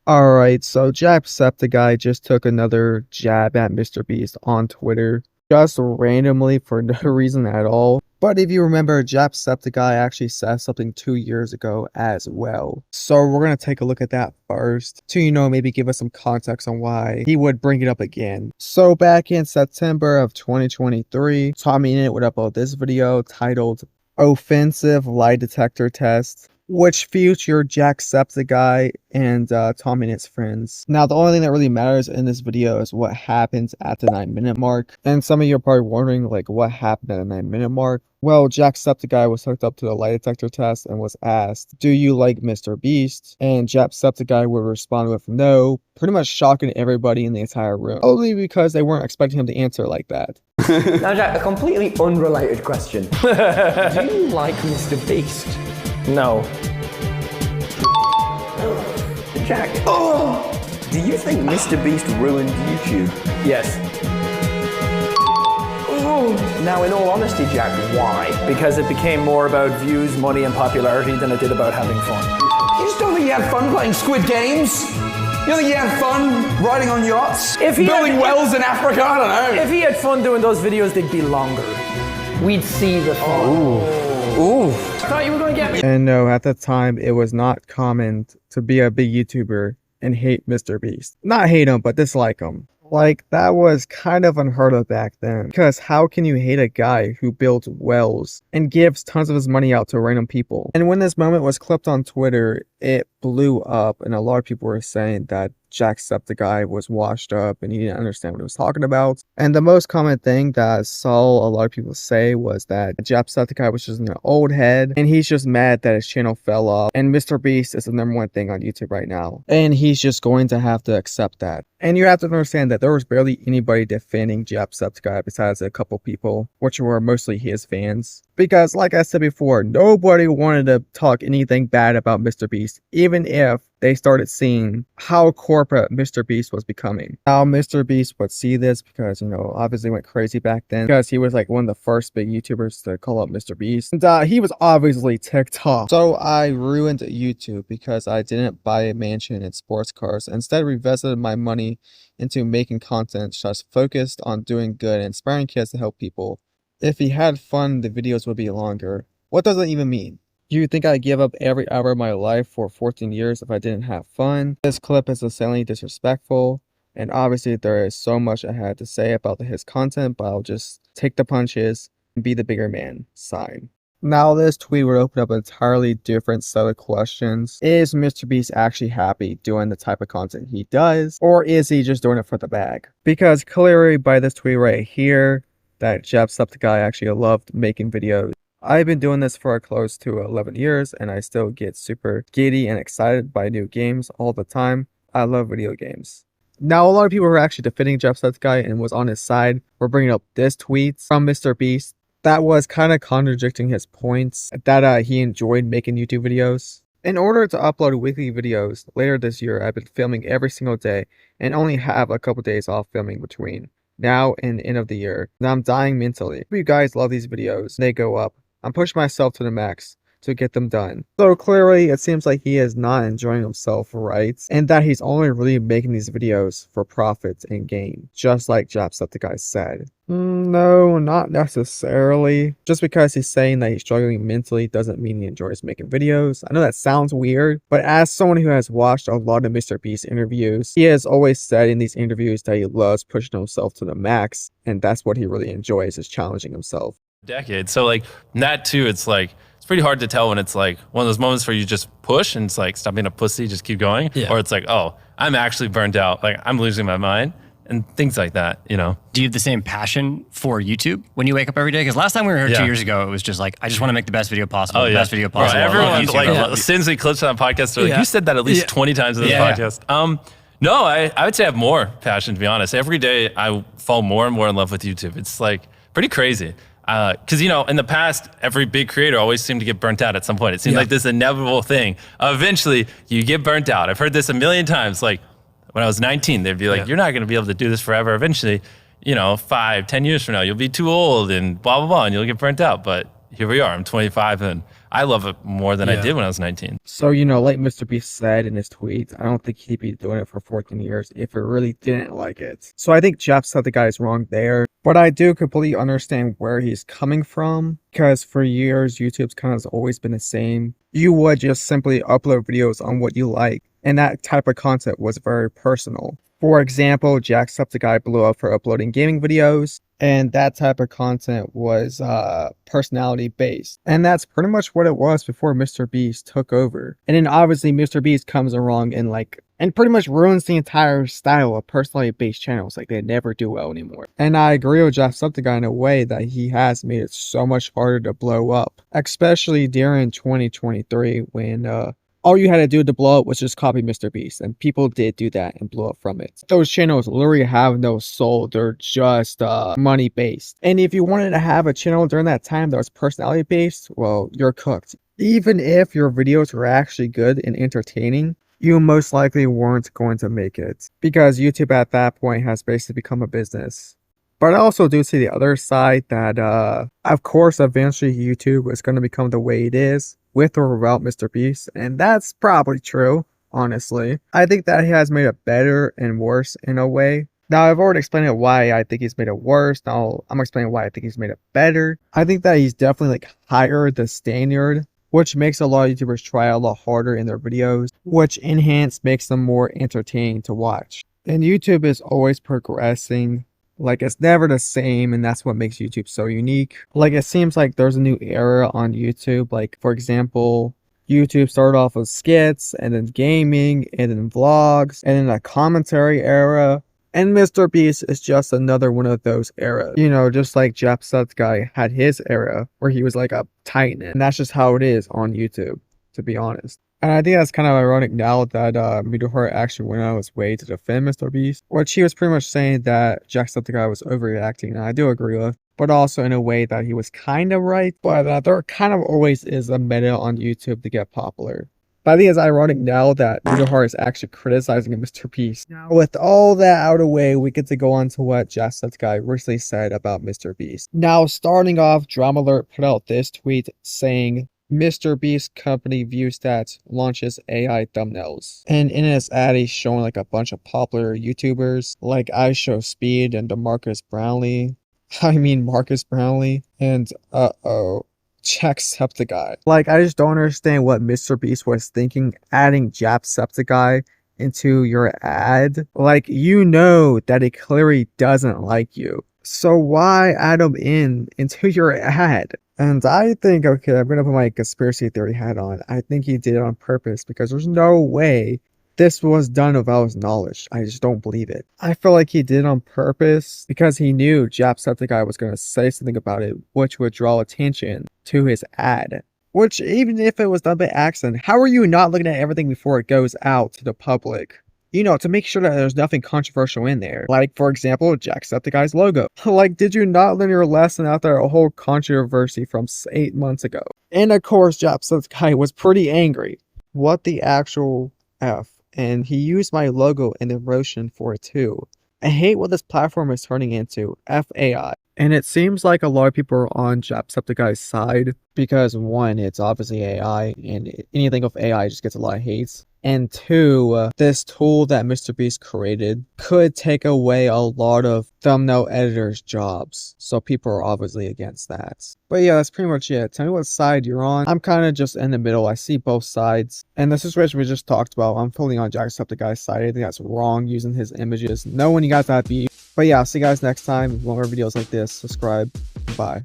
Alright, so Jacksepticeye just took another jab at Mr.Beast on Twitter, just randomly for no reason at all. But if you remember, Jacksepticeye actually said something 2 years ago as well. So we're going to take a look at that first to, maybe give us some context on why he would bring it up again. So back in September of 2023, Tommy Innit would upload this video titled Offensive Lie Detector Test, which featured Jacksepticeye and Tommy and his friends. Now, the only thing that really matters in this video is what happens at the 9-minute mark. And some of you are probably wondering, like, what happened at the 9-minute mark? Well, Jacksepticeye was hooked up to the lie detector test and was asked, "Do you like Mr.Beast?" And Jacksepticeye would respond with no, pretty much shocking everybody in the entire room. Only because they weren't expecting him to answer like that. Now, Jack, a completely unrelated question. Do you like Mr.Beast? No. Jack, do you think Mr.Beast ruined YouTube? Yes. Now, in all honesty, Jack, why? Because it became more about views, money, and popularity than it did about having fun. You just don't think you had fun playing Squid Games? You don't think you had fun riding on yachts? Building wells in Africa? I don't know. If he had fun doing those videos, they'd be longer. We'd see the fun. Ooh. I thought you were going to get me. And no, at the time, it was not common to be a big YouTuber and hate Mr.Beast. Not hate him, but dislike him. Like, that was kind of unheard of back then. Because how can you hate a guy who builds wells and gives tons of his money out to random people? And when this moment was clipped on Twitter, it blew up, and a lot of people were saying that Jacksepticeye was washed up and he didn't understand what he was talking about. And the most common thing that I saw a lot of people say was that Jacksepticeye was just an old head and he's just mad that his channel fell off, and Mr.Beast is the #1 thing on YouTube right now, and he's just going to have to accept that. And you have to understand that there was barely anybody defending Jacksepticeye besides a couple people, which were mostly his fans. Because like I said before, nobody wanted to talk anything bad about Mr.Beast, even if they started seeing how corporate Mr.Beast was becoming. Now, Mr.Beast would see this because, obviously went crazy back then because he was like one of the first big YouTubers to call up Mr.Beast. And he was obviously ticked off. So I ruined YouTube because I didn't buy a mansion and sports cars. Instead, reinvested my money into making content just focused on doing good and inspiring kids to help people. If he had fun, the videos would be longer. What does that even mean? You think I'd give up every hour of my life for 14 years if I didn't have fun? This clip is insanely disrespectful, and obviously there is so much I had to say about his content, but I'll just take the punches and be the bigger man. Sign. Now this tweet would open up an entirely different set of questions. Is Mr.Beast actually happy doing the type of content he does, or is he just doing it for the bag? Because clearly by this tweet right here, that Jacksepticeye actually loved making videos. I've been doing this for close to 11 years and I still get super giddy and excited by new games all the time. I love video games. Now, a lot of people who are actually defending Jacksepticeye and was on his side were bringing up this tweet from Mr.Beast that was kind of contradicting his points that he enjoyed making YouTube videos. In order to upload weekly videos later this year, I've been filming every single day and only have a couple days off filming between now and the end of the year. Now I'm dying mentally. If you guys love these videos, they go up. I'm pushing myself to the max to get them done. So clearly it seems like he is not enjoying himself, right? And that he's only really making these videos for profit and gain, just like Jacksepticeye said. No, not necessarily. Just because he's saying that he's struggling mentally doesn't mean he enjoys making videos. I know that sounds weird, but as someone who has watched a lot of Mr.Beast interviews, he has always said in these interviews that he loves pushing himself to the max, and that's what he really enjoys, is challenging himself. Decade. So like that too, it's pretty hard to tell when it's like one of those moments where you just push and it's like, stop being a pussy, just keep going. Yeah. Or it's like, oh, I'm actually burnt out. Like I'm losing my mind and things like that, Do you have the same passion for YouTube when you wake up every day? Because last time we were here 2 years ago, it was just like, I just want to make the best video possible, the best video possible. Right, everyone sends me clips on the podcast. They're like, you said that at least 20 times in this podcast. No, I would say I have more passion, to be honest. Every day I fall more and more in love with YouTube. It's like pretty crazy. Because, in the past, every big creator always seemed to get burnt out at some point. It seemed like this inevitable thing. Eventually, you get burnt out. I've heard this a million times. Like, when I was 19, they'd be like, you're not going to be able to do this forever. Eventually, 5, 10 years from now, you'll be too old and blah, blah, blah, and you'll get burnt out. But here we are. I'm 25 and I love it more than I did when I was 19. So, you know, like Mr. Beast said in his tweets, I don't think he'd be doing it for 14 years if he really didn't like it. So I think Jacksepticeye is wrong there. But I do completely understand where he's coming from, because for years, YouTube's kind of always been the same. You would just simply upload videos on what you like, and that type of content was very personal. For example, Jacksepticeye blew up for uploading gaming videos, and that type of content was personality based. And that's pretty much what it was before Mr.Beast took over. And then obviously Mr.Beast comes along and pretty much ruins the entire style of personality based channels. Like, they never do well anymore. And I agree with Jacksepticeye in a way that he has made it so much harder to blow up, especially during 2023 when all you had to do to blow up was just copy Mr.Beast, and people did do that and blew up from it. Those channels literally have no soul. They're just money based. And if you wanted to have a channel during that time that was personality based, well, you're cooked. Even if your videos were actually good and entertaining, you most likely weren't going to make it, because YouTube at that point has basically become a business. But I also do see the other side that, of course, eventually YouTube is going to become the way it is, with or without Mr.Beast, and that's probably true, honestly. I think that he has made it better and worse in a way. Now, I've already explained why I think he's made it worse. Now, I'm explaining why I think he's made it better. I think that he's definitely, like, higher the standard, which makes a lot of YouTubers try a lot harder in their videos, which makes them more entertaining to watch. And YouTube is always progressing. Like, it's never the same, and that's what makes YouTube so unique. Like, it seems like there's a new era on YouTube. Like, for example, YouTube started off with skits, and then gaming, and then vlogs, and then a commentary era. And Mr.Beast is just another one of those eras. You know, just like Jacksepticeye had his era, where he was like a titan. And that's just how it is on YouTube, to be honest. And I think that's kind of ironic now that Meteor actually went out of his way to defend Mr.Beast, which he was pretty much saying that Jacksepticeye was overreacting, and I do agree with, but also in a way that he was kind of right. But there kind of always is a meta on YouTube to get popular. But I think it's ironic now that Meteor is actually criticizing Mr.Beast. Now, with all that out of the way, we get to go on to what Jacksepticeye recently said about Mr.Beast. Now, starting off, Drama Alert put out this tweet saying, Mr.Beast company ViewStats launches AI thumbnails. And in his ad, he's showing like a bunch of popular YouTubers like I Show Speed and Marcus Brownlee. And Jacksepticeye. Like, I just don't understand what Mr.Beast was thinking adding Jacksepticeye into your ad. Like, you know that he clearly doesn't like you. So why add him into your ad? And I think, okay, I'm going to put my conspiracy theory hat on. I think he did it on purpose, because there's no way this was done without his knowledge. I just don't believe it. I feel like he did it on purpose because he knew Jacksepticeye was going to say something about it, which would draw attention to his ad. Which, even if it was done by accident, how are you not looking at everything before it goes out to the public? You know, to make sure that there's nothing controversial in there. Like, for example, Jacksepticeye's logo. Like, did you not learn your lesson after a whole controversy from 8 months ago? And of course, Jacksepticeye was pretty angry. What the actual F? And he used my logo and the motion for it too. I hate what this platform is turning into. FAI. And it seems like a lot of people are on Jacksepticeye's side because, one, it's obviously AI, and anything with AI just gets a lot of hates. And two, this tool that Mr.Beast created could take away a lot of thumbnail editors' jobs. So people are obviously against that. But yeah, that's pretty much it. Tell me what side you're on. I'm kind of just in the middle. I see both sides. And the situation we just talked about, I'm fully on Jacksepticeye's side. I think that's wrong using his images. Know when you got that beef. But yeah, I'll see you guys next time with more videos like this. Subscribe. Bye.